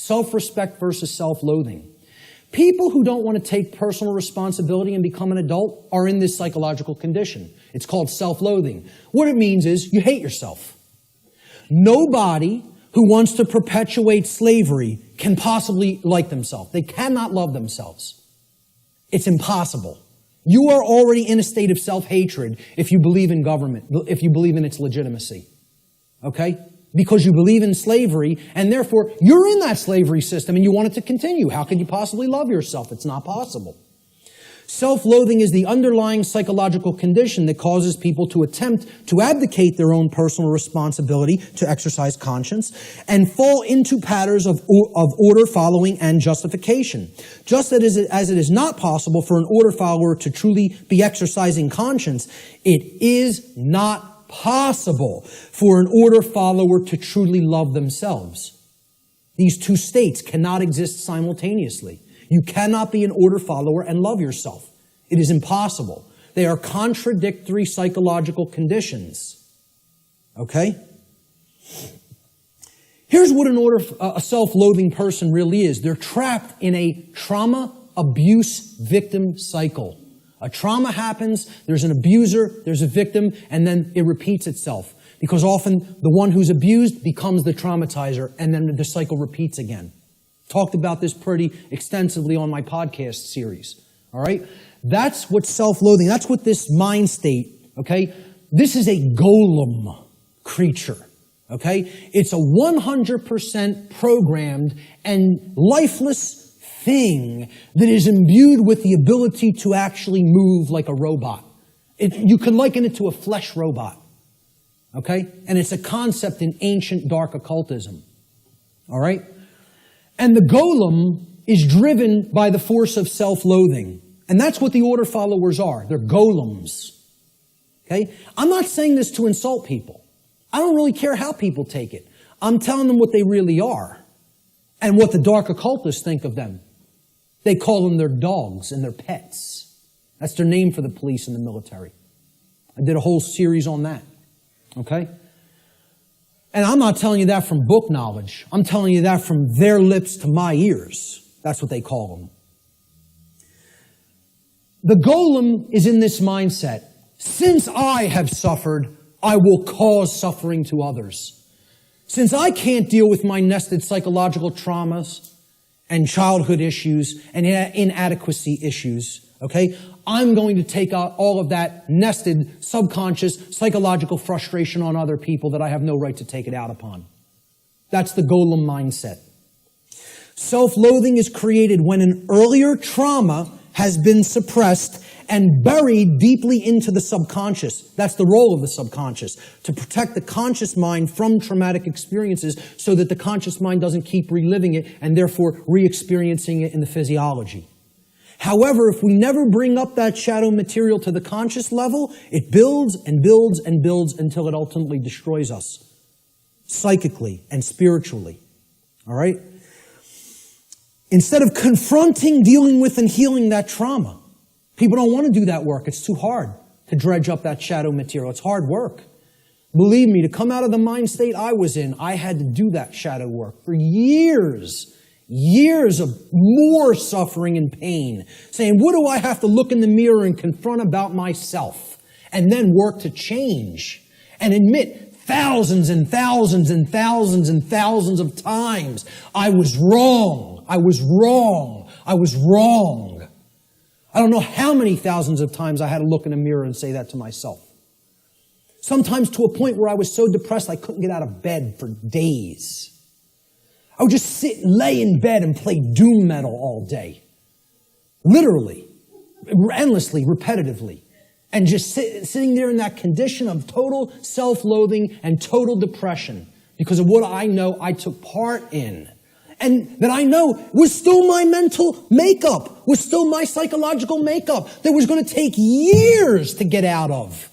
Self-respect versus self-loathing. People who don't want to take personal responsibility and become an adult are in this psychological condition. It's called self-loathing. What it means is you hate yourself. Nobody who wants to perpetuate slavery can possibly like themselves. They cannot love themselves. It's impossible. You are already in a state of self-hatred if you believe in government, if you believe in its legitimacy. Okay? Because you believe in slavery, and therefore you're in that slavery system and you want it to continue. How could you possibly love yourself? It's not possible. Self-loathing is the underlying psychological condition that causes people to attempt to abdicate their own personal responsibility to exercise conscience and fall into patterns of order, following, and justification. Just as it is not possible for an order follower to truly be exercising conscience, it is not possible for an order follower to truly love themselves. These two states cannot exist simultaneously. You cannot be an order follower and love yourself. It is impossible. They are contradictory psychological conditions. Okay? Here's what a self-loathing person really is. They're trapped in a trauma, abuse, victim cycle. A trauma happens, there's an abuser, there's a victim, and then it repeats itself. Because often the one who's abused becomes the traumatizer, and then the cycle repeats again. Talked about this pretty extensively on my podcast series. All right? That's what self-loathing, that's what this mind state, okay? This is a golem creature, okay? It's a 100% programmed and lifeless thing that is imbued with the ability to actually move like a robot. You can liken it to a flesh robot, okay? And it's a concept in ancient dark occultism, all right? And the golem is driven by the force of self-loathing. And that's what the order followers are. They're golems. Okay? I'm not saying this to insult people. I don't really care how people take it. I'm telling them what they really are and what the dark occultists think of them. They call them their dogs and their pets. That's their name for the police and the military. I did a whole series on that. Okay? And I'm not telling you that from book knowledge. I'm telling you that from their lips to my ears. That's what they call them. The golem is in this mindset. Since I have suffered, I will cause suffering to others. Since I can't deal with my nested psychological traumas and childhood issues and inadequacy issues, okay, I'm going to take out all of that nested, subconscious, psychological frustration on other people that I have no right to take it out upon. That's the golem mindset. Self-loathing is created when an earlier trauma has been suppressed and buried deeply into the subconscious. That's the role of the subconscious, to protect the conscious mind from traumatic experiences so that the conscious mind doesn't keep reliving it and therefore re-experiencing it in the physiology. However, if we never bring up that shadow material to the conscious level, it builds and builds and builds until it ultimately destroys us, psychically and spiritually. All right? Instead of confronting, dealing with, and healing that trauma, people don't want to do that work. It's too hard to dredge up that shadow material. It's hard work. Believe me, to come out of the mind state I was in, I had to do that shadow work for years. Years of more suffering and pain, saying, what do I have to look in the mirror and confront about myself? And then work to change and admit thousands and thousands and thousands and thousands of times, I was wrong, I was wrong, I was wrong. I don't know how many thousands of times I had to look in the mirror and say that to myself. Sometimes to a point where I was so depressed I couldn't get out of bed for days. I would just sit and lay in bed and play doom metal all day. Literally, endlessly, repetitively. And just sitting there in that condition of total self-loathing and total depression because of what I know I took part in. And that I know was still my mental makeup, was still my psychological makeup that was going to take years to get out of.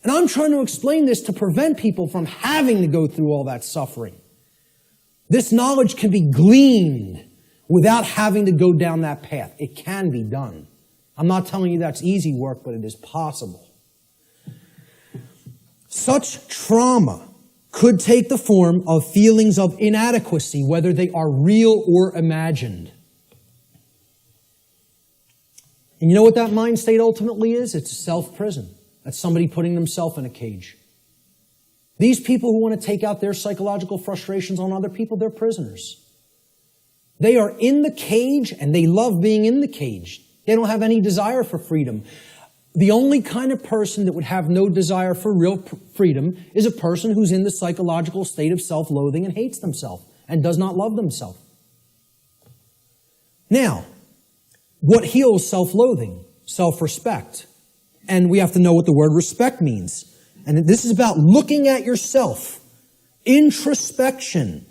And I'm trying to explain this to prevent people from having to go through all that suffering. This knowledge can be gleaned without having to go down that path. It can be done. I'm not telling you that's easy work, but it is possible. Such trauma could take the form of feelings of inadequacy, whether they are real or imagined. And you know what that mind state ultimately is? It's a self-prison. That's somebody putting themselves in a cage. These people who want to take out their psychological frustrations on other people, they're prisoners. They are in the cage, and they love being in the cage. They don't have any desire for freedom. The only kind of person that would have no desire for real freedom is a person who's in the psychological state of self-loathing and hates themselves and does not love themselves. Now, what heals self-loathing? Self-respect. And we have to know what the word respect means. And this is about looking at yourself. Introspection.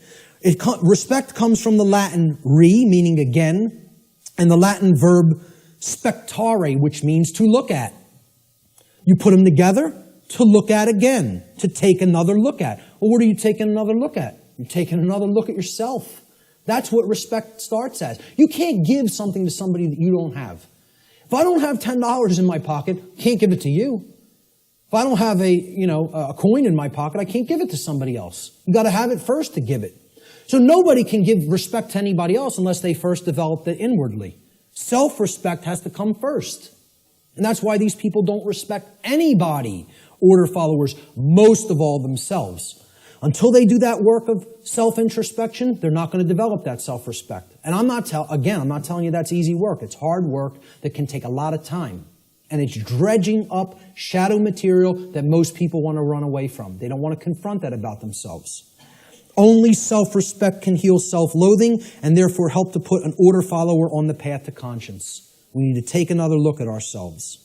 Respect comes from the Latin re, meaning again, and the Latin verb spectare, which means to look at. You put them together, to look at again, to take another look at. Well, what are you taking another look at? You're taking another look at yourself. That's what respect starts as. You can't give something to somebody that you don't have. If I don't have $10 in my pocket, I can't give it to you. If I don't have a coin in my pocket, I can't give it to somebody else. You got to have it first to give it. So nobody can give respect to anybody else unless they first developed it inwardly. Self-respect has to come first. And that's why these people don't respect anybody, order followers, most of all themselves. Until they do that work of self-introspection, they're not going to develop that self-respect. And I'm not telling you that's easy work. It's hard work that can take a lot of time. And it's dredging up shadow material that most people want to run away from. They don't want to confront that about themselves. Only self-respect can heal self-loathing and therefore help to put an order follower on the path to conscience. We need to take another look at ourselves.